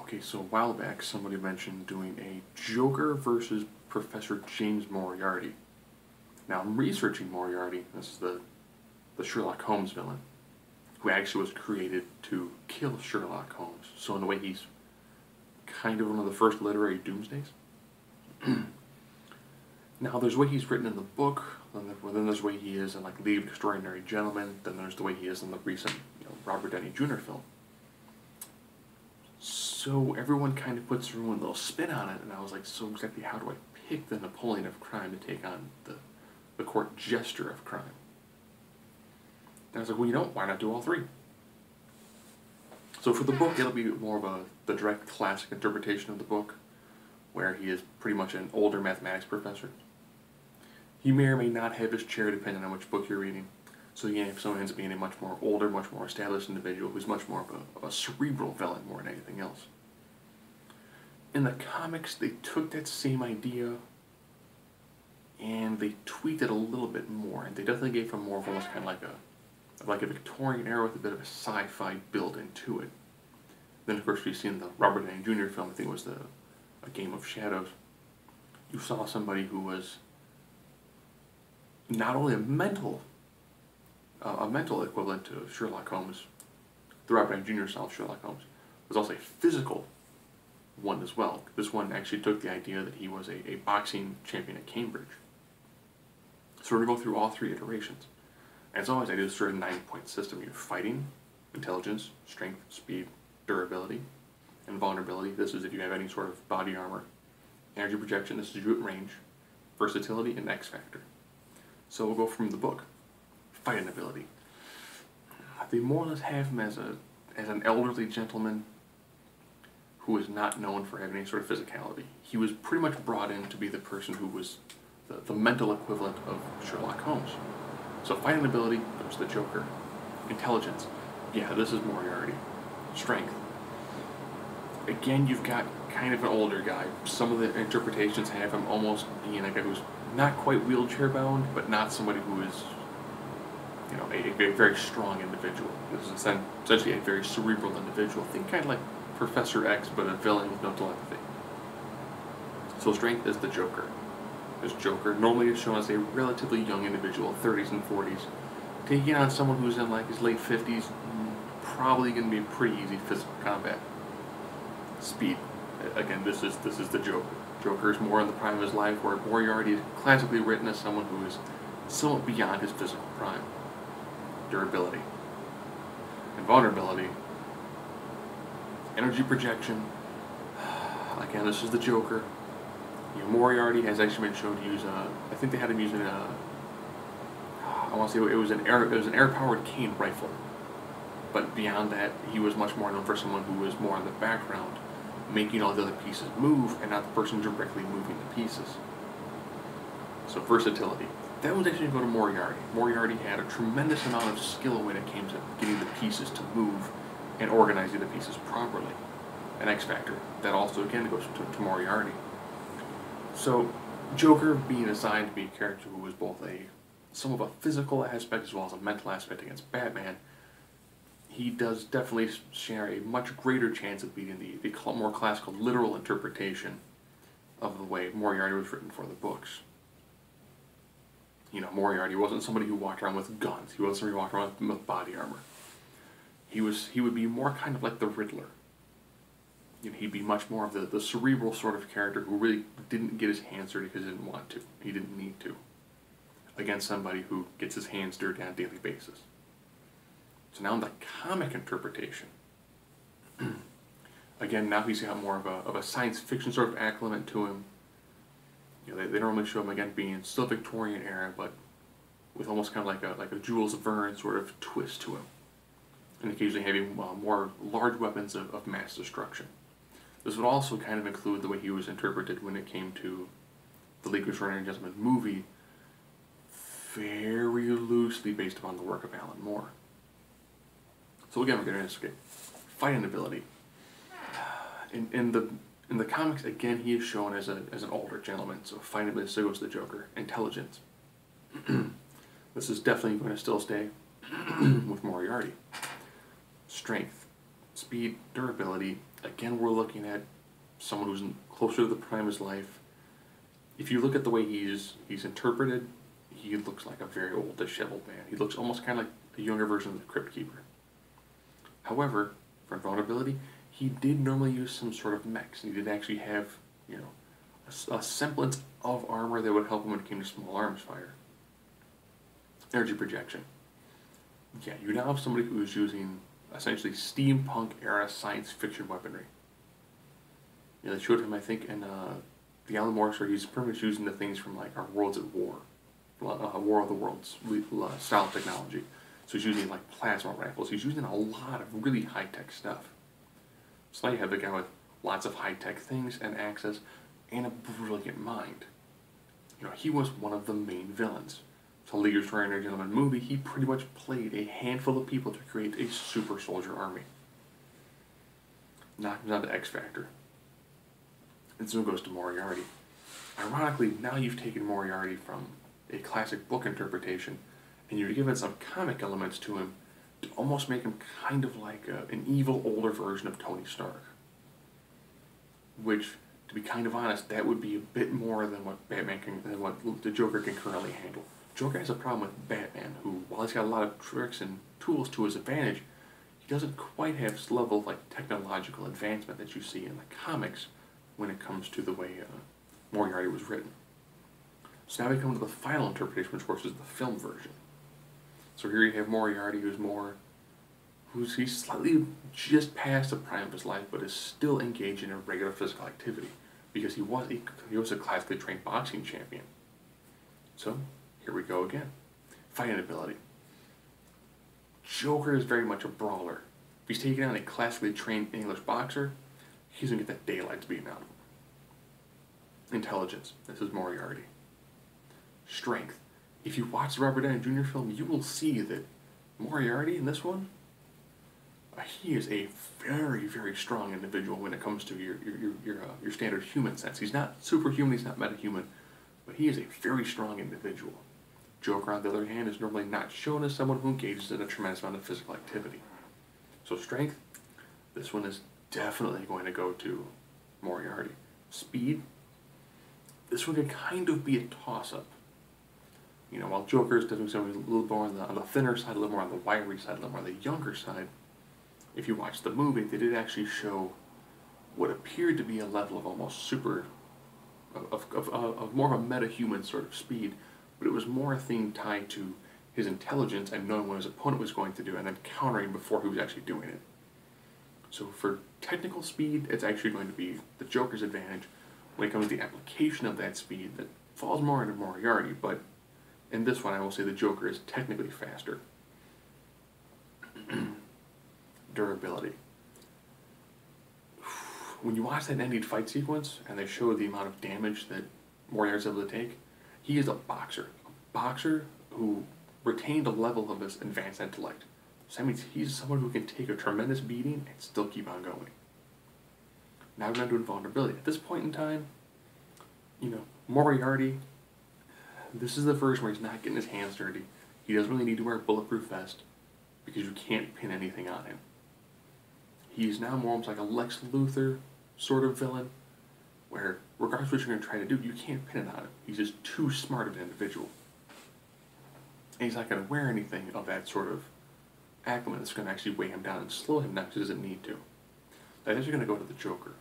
Okay, so a while back somebody mentioned doing a Joker versus Professor James Moriarty. Now I'm researching Moriarty. This is the Sherlock Holmes villain, who actually was created to kill Sherlock Holmes. So in a way he's kind of one of the first literary doomsdays. Now there's the way he's written in the book, then there's the way he is in like League of Extraordinary Gentlemen, then there's the way he is in the recent Robert Downey Jr. film. So everyone kind of puts their own little spin on it, and I was like, so exactly how do I pick the Napoleon of crime to take on the court Jester of crime? And I was like, well, why not do all three? So for the book, it'll be more of the direct classic interpretation of the book, where he is pretty much an older mathematics professor. He may or may not have his chair depending on which book you're reading. So yeah, if someone ends up being a much more older, much more established individual who's much more of a cerebral villain more than anything else. In the comics, they took that same idea and they tweaked it a little bit more, and they definitely gave him more of almost kind of like a Victorian era with a bit of a sci-fi build into it. Then of course we've seen the Robert Downey Jr. film, I think it was A Game of Shadows. You saw somebody who was not only a mental equivalent to Sherlock Holmes, the Robert Downey Jr. style Sherlock Holmes, was also a physical one as well. This one actually took the idea that he was a boxing champion at Cambridge. So we're going to go through all three iterations. As always, I do a sort of 9-point system. You have fighting, intelligence, strength, speed, durability, and vulnerability. This is if you have any sort of body armor. Energy projection, this is you at range. Versatility, and X factor. So we'll go from the book. Fighting ability. They more or less have him as an elderly gentleman who is not known for having any sort of physicality. He was pretty much brought in to be the person who was the mental equivalent of Sherlock Holmes. So fighting ability, there's the Joker. Intelligence, yeah, this is Moriarty. Strength. Again, you've got kind of an older guy. Some of the interpretations have him almost being a guy who's not quite wheelchair bound, but not somebody who is a very strong individual. This is essentially a very cerebral individual. Think kind of like Professor X, but a villain with no telepathy. So strength is the Joker. This Joker normally is shown as a relatively young individual, 30s and 40s. Taking on someone who's in like his late 50s, probably going to be pretty easy physical combat. Speed. Again, this is the Joker. Joker is more in the prime of his life, where Moriarty is classically written as someone who is somewhat beyond his physical prime. Durability. And vulnerability. Energy projection. Again, this is the Joker. Moriarty has actually been shown to use I think they had him using I want to say it was an air-powered cane rifle. But beyond that, he was much more known for someone who was more in the background, making all the other pieces move, and not the person directly moving the pieces. So versatility. That was actually going to go to Moriarty. Moriarty had a tremendous amount of skill when it came to getting the pieces to move and organizing the pieces properly. An X factor. That also again goes to Moriarty. So Joker being assigned to be a character who was both some of a physical aspect as well as a mental aspect against Batman, he does definitely share a much greater chance of beating the more classical literal interpretation of the way Moriarty was written for the books. Moriarty wasn't somebody who walked around with guns. He wasn't somebody who walked around with body armor. He would be more kind of like the Riddler. He'd be much more of the cerebral sort of character who really didn't get his hands dirty because he didn't want to. He didn't need to. Against somebody who gets his hands dirty on a daily basis. So now in the comic interpretation, again, now he's got more of a science fiction sort of acclimate to him. They normally show him again being still Victorian era, but with almost kind of like a Jules Verne sort of twist to him, and occasionally having more large weapons of mass destruction. This would also kind of include the way he was interpreted when it came to the League of Extraordinary Gentlemen movie, very loosely based upon the work of Alan Moore. So again, we're going to investigate fighting ability. In the comics, again, he is shown as an older gentleman, so fighting ability still goes to the Joker. Intelligence. This is definitely going to still stay with Moriarty. Strength. speed, durability. Again, we're looking at someone who's closer to the prime of his life. If you look at the way he's interpreted, he looks like a very old, disheveled man. He looks almost kind of like a younger version of the Crypt Keeper. However, for invulnerability, he did normally use some sort of mechs, and he did actually have, you know, a semblance of armor that would help him when it came to small arms fire. Energy projection. Yeah, you now have somebody who is using essentially steampunk era science fiction weaponry. You know, they showed him, I think, in the Alan Moore story, he's pretty much using the things from like our Worlds at War, War of the Worlds style technology. So he's using like plasma rifles. He's using a lot of really high-tech stuff. So now you have the guy with lots of high-tech things and access and a brilliant mind. You know, he was one of the main villains. So League of Extraordinary Gentlemen movie, he pretty much played a handful of people to create a super soldier army. Now comes down to X Factor. And so it goes to Moriarty. Ironically, now you've taken Moriarty from a classic book interpretation and you've given some comic elements to him to almost make him kind of like an evil, older version of Tony Stark. Which, to be kind of honest, that would be a bit more than what than what the Joker can currently handle. Joker has a problem with Batman, who, while he's got a lot of tricks and tools to his advantage, he doesn't quite have this level of like technological advancement that you see in the comics when it comes to the way Moriarty was written. So now we come to the final interpretation, which of course is the film version. So here you have Moriarty, he's slightly just past the prime of his life, but is still engaged in a regular physical activity because he was a classically trained boxing champion. So here we go again. Fighting ability. Joker is very much a brawler. If he's taking on a classically trained English boxer, he's going to get that daylight beaten out of him. Intelligence. This is Moriarty. Strength. If you watch the Robert Downey Jr. film, you will see that Moriarty in this one, he is a very, very strong individual when it comes to your standard human sense. He's not superhuman, he's not metahuman, but he is a very strong individual. Joker, on the other hand, is normally not shown as someone who engages in a tremendous amount of physical activity. So strength, this one is definitely going to go to Moriarty. Speed, this one can kind of be a toss-up. You know, while Joker is definitely something a little more on the thinner side, a little more on the wiry side, a little more on the younger side, if you watch the movie, they did actually show what appeared to be a level of almost of more of a meta-human sort of speed, but it was more a thing tied to his intelligence and knowing what his opponent was going to do and then countering before he was actually doing it. So for technical speed, it's actually going to be the Joker's advantage. When it comes to the application of that speed, that falls more into Moriarty, but in this one I will say the Joker is technically faster. Durability. When you watch that ending fight sequence and they show the amount of damage that Moriarty's able to take, he is a boxer. A boxer who retained a level of his advanced intellect. So that means he's someone who can take a tremendous beating and still keep on going. Now we're going to do invulnerability. At this point in time, you know, Moriarty, this is the version where he's not getting his hands dirty. He doesn't really need to wear a bulletproof vest because you can't pin anything on him. He's now more almost like a Lex Luthor sort of villain, where regardless of what you're going to try to do, you can't pin it on him. He's just too smart of an individual. And he's not going to wear anything of that sort of acclimate that's going to actually weigh him down and slow him down because he doesn't need to. That is going to go to the Joker.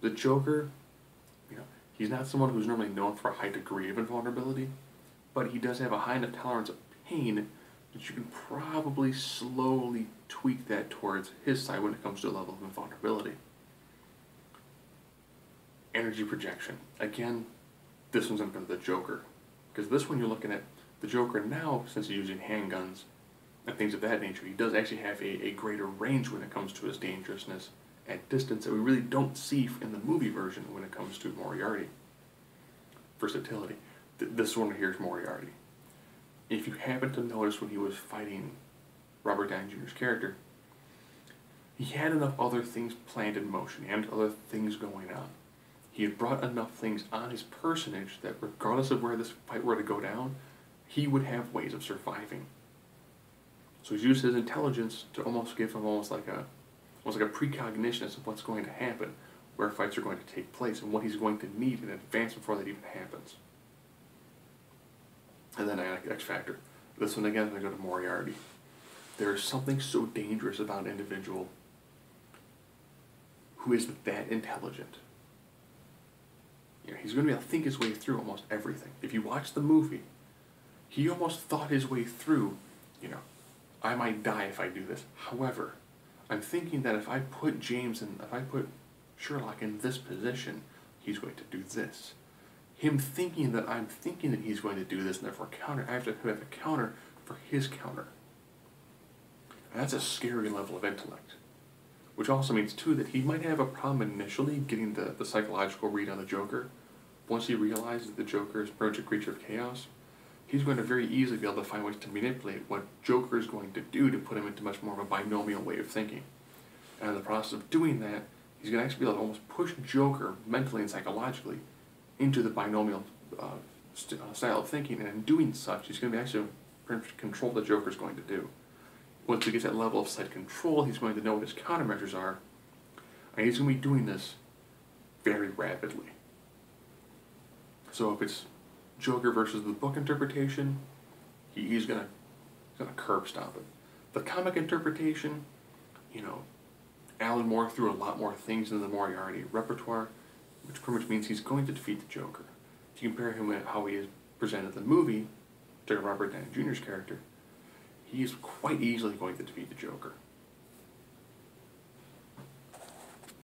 The Joker, you know, he's not someone who's normally known for a high degree of invulnerability, but he does have a high enough tolerance of pain that you can probably slowly tweak that towards his side when it comes to a level of invulnerability. Energy projection. Again, this one's going to go to the Joker. Because this one you're looking at, the Joker now, since he's using handguns and things of that nature, he does actually have a greater range when it comes to his dangerousness at distance that we really don't see in the movie version when it comes to Moriarty. Versatility. This one here is Moriarty. If you happen to notice when he was fighting Robert Downey Jr.'s character, he had enough other things planned in motion. He had other things going on. He had brought enough things on his personage that regardless of where this fight were to go down, he would have ways of surviving. So he's used his intelligence to almost give him almost like almost like a precognition as to what's going to happen, where fights are going to take place, and what he's going to need in advance before that even happens. And then X Factor. This one again, I'm going to go to Moriarty. There is something so dangerous about an individual who is that intelligent. You know, he's going to be able to think his way through almost everything. If you watch the movie, he almost thought his way through, you know, I might die if I do this. However, I'm thinking that if I put Sherlock in this position, he's going to do this. Him thinking that I'm thinking that he's going to do this, and therefore I have to have a counter for his counter. And that's a scary level of intellect. Which also means, too, that he might have a problem initially getting the psychological read on the Joker. Once he realizes that the Joker is pretty much a creature of chaos, he's going to very easily be able to find ways to manipulate what Joker is going to do to put him into much more of a binomial way of thinking. And in the process of doing that, he's going to actually be able to almost push Joker mentally and psychologically into the binomial style of thinking, and in doing such, he's going to be actually control what the Joker's going to do. Once he gets that level of site control, he's going to know what his countermeasures are, and he's going to be doing this very rapidly. So if it's Joker versus the book interpretation, he's going to curb stomp it. The comic interpretation, you know, Alan Moore threw a lot more things into the Moriarty repertoire, which pretty much means he's going to defeat the Joker. If you compare him with how he is presented in the movie, to Robert Downey Jr.'s character, he is quite easily going to defeat the Joker.